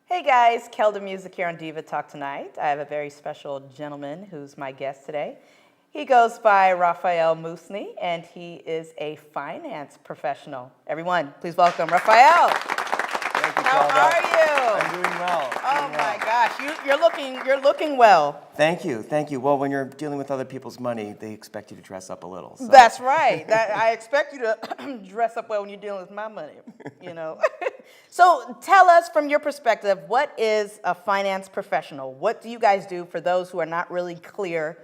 Hey guys, Keldamuzik here on Diva Talk tonight. I have a very special gentleman who's my guest today. He goes by Rafael Musni, and he is a finance professional. Everyone, please welcome Rafael. Thank you, How Kelda. are you? I'm doing well. Oh my gosh, you're looking well. Thank you, thank you. Well, when you're dealing with other people's money, they expect you to dress up a little. So. That's right. I expect you to dress up well when you're dealing with my money, you know. So tell us from your perspective, what is a finance professional? What do you guys do for those who are not really clear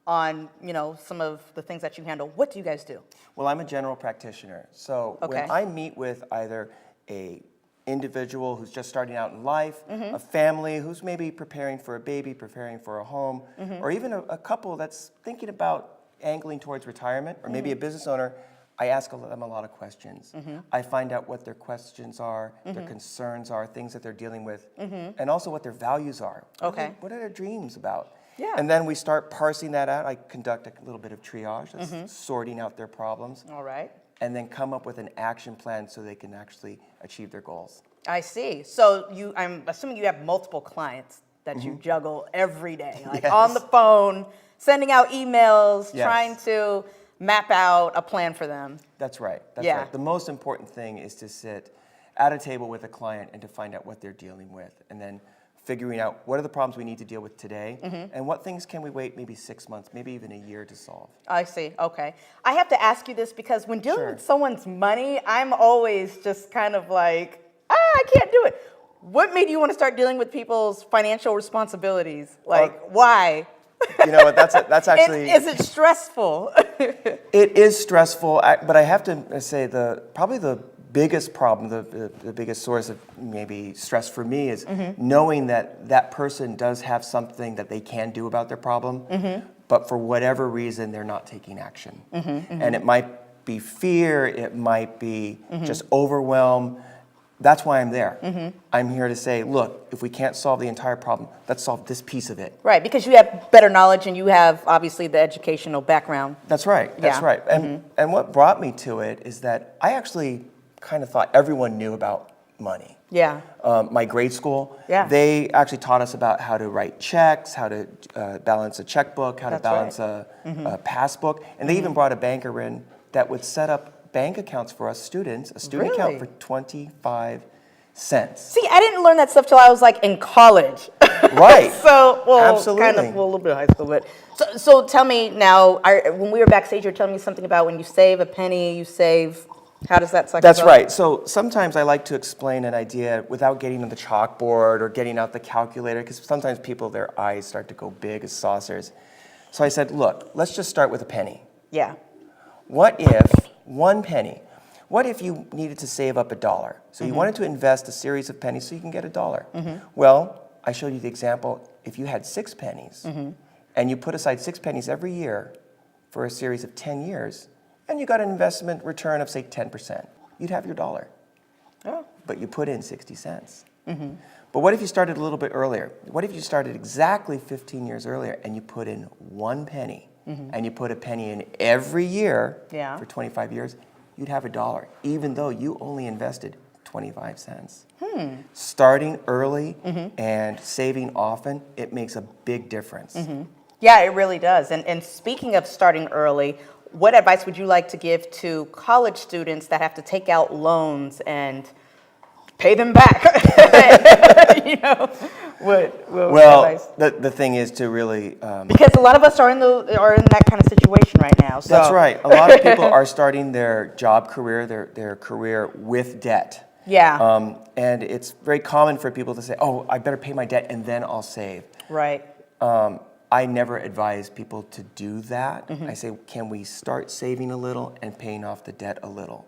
on, some of the things that you handle? What do you guys do? Well, I'm a general practitioner. So when I meet with either a individual who's just starting out in life, a family who's maybe preparing for a baby, preparing for a home, or even a couple that's thinking about angling towards retirement, or maybe a business owner, I ask them a lot of questions. I find out what their questions are, their concerns are, things that they're dealing with, and also what their values are. Okay. What are their dreams about? Yeah. And then we start parsing that out. I conduct a little bit of triage, that's sorting out their problems. All right. And then come up with an action plan so they can actually achieve their goals. I see. So I'm assuming you have multiple clients that you juggle every day, like on the phone, sending out emails, trying to map out a plan for them. That's right. That's right. The most important thing is to sit at a table with a client and to find out what they're dealing with, and then figuring out what are the problems we need to deal with today, and what things can we wait maybe 6 months, maybe even a year to solve. I see. Okay. I have to ask you this because when dealing with someone's money, I'm always just kind of like, I can't do it. What made you want to start dealing with people's financial responsibilities? Like, why? You know what? That's actually. Is it stressful? It is stressful, but I have to say probably the biggest problem, the biggest source of maybe stress for me is knowing that that person does have something that they can do about their problem, but for whatever reason they're not taking action. And it might be fear, it might be just overwhelm. That's why I'm there. I'm here to say, look, if we can't solve the entire problem, let's solve this piece of it. Right, because you have better knowledge and you have obviously the educational background. That's right. That's right. And what brought me to it is that I actually kind of thought everyone knew about money. Yeah. My grade school, they actually taught us about how to write checks, how to balance a checkbook, how to balance a passbook, and they even brought a banker in that would set up bank accounts for us students, a student account for 25 cents. See, I didn't learn that stuff till I was like in college. Right. So, well, absolutely. Kind of, well, a little bit of high school, but so tell me now. When we were backstage, you were telling me something about when you save a penny, you save. How does that cycle That's go? right. So sometimes I like to explain an idea without getting on the chalkboard or getting out the calculator, because sometimes people, their eyes start to go big as saucers. So I said, look, let's just start with a penny. Yeah. What if one penny? What if you needed to save up $1? So you wanted to invest a series of pennies so you can get $1. Well, I showed you the example. If you had 6 pennies and you put aside 6 pennies every year for a series of 10 years, and you got an investment return of, say, 10%, you'd have your $1. Oh. But you put in 60 cents. But what if you started a little bit earlier? What if you started exactly 15 years earlier and you put in 1 penny? And you put a penny in every year for 25 years, you'd have $1, even though you only invested 25 cents. Starting early and saving often, it makes a big difference. Yeah, it really does. And speaking of starting early, what advice would you like to give to college students that have to take out loans and pay them back? Well, the thing is to really because a lot of us are in that kind of situation right now. So. That's right. A lot of people are starting their job career, their career with debt. Yeah. And it's very common for people to say, "Oh, I better pay my debt and then I'll save." Right. I never advise people to do that. I say, can we start saving a little and paying off the debt a little?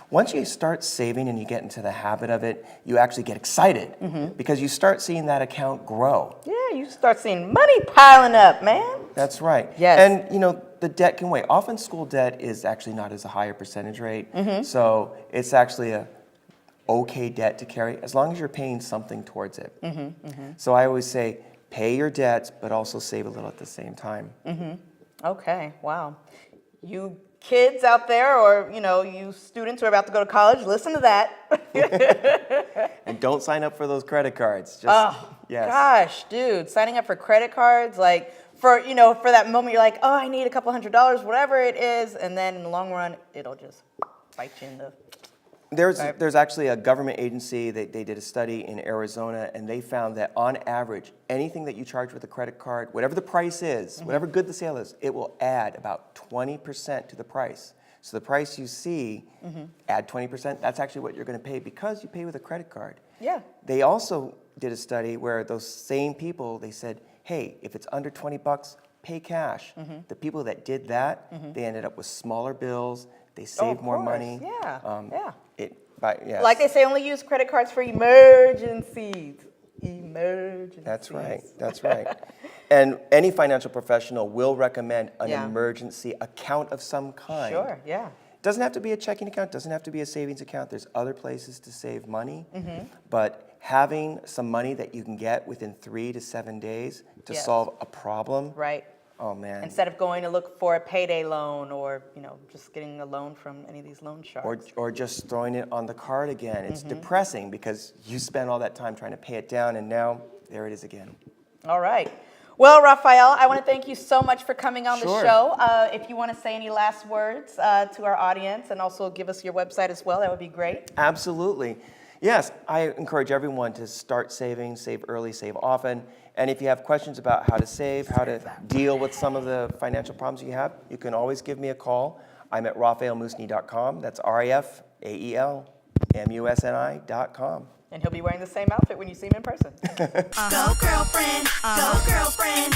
Once you start saving and you get into the habit of it, you actually get excited because you start seeing that account grow. Yeah, you start seeing money piling up, man. That's right. Yes. And, the debt can wait. Often school debt is actually not as a higher percentage rate. So it's actually a okay debt to carry as long as you're paying something towards it. So I always say, pay your debts, but also save a little at the same time. Okay, wow. You kids out there, or you students who are about to go to college, listen to that. And don't sign up for those credit cards. Yes. Gosh, dude, signing up for credit cards, like for that moment you're like, oh, I need a couple $100, whatever it is, and then in the long run it'll just bite you in the. There's actually a government agency that they did a study in Arizona, and they found that on average, anything that you charge with a credit card, whatever the price is, whatever good the sale is, it will add about 20% to the price. So the price you see, add 20%, that's actually what you're going to pay because you pay with a credit card. Yeah. They also did a study where those same people, they said, hey, if it's under $20, pay cash. The people that did that, they ended up with smaller bills, they saved more money. Yeah. Yes. Like they say, only use credit cards for emergencies. Emergencies. That's right. That's right. And any financial professional will recommend an emergency account of some kind. Sure, yeah. It doesn't have to be a checking account, doesn't have to be a savings account. There's other places to save money. But having some money that you can get within 3 to 7 days to solve a problem. Right. Oh, man. Instead of going to look for a payday loan or, just getting a loan from any of these loan sharks. Or just throwing it on the card again. It's depressing because you spend all that time trying to pay it down, and now there it is again. All right. Well, Rafael, I want to thank you so much for coming on the Sure. show. If you want to say any last words to our audience and also give us your website as well, that would be great. Absolutely. Yes, I encourage everyone to start saving, save early, save often. And if you have questions about how to save, how to deal with some of the financial problems you have, you can always give me a call. I'm at rafaelmusni.com. That's RAFAELMUSNI.com. And he'll be wearing the same outfit when you see him in person. Go girlfriend, go girlfriend.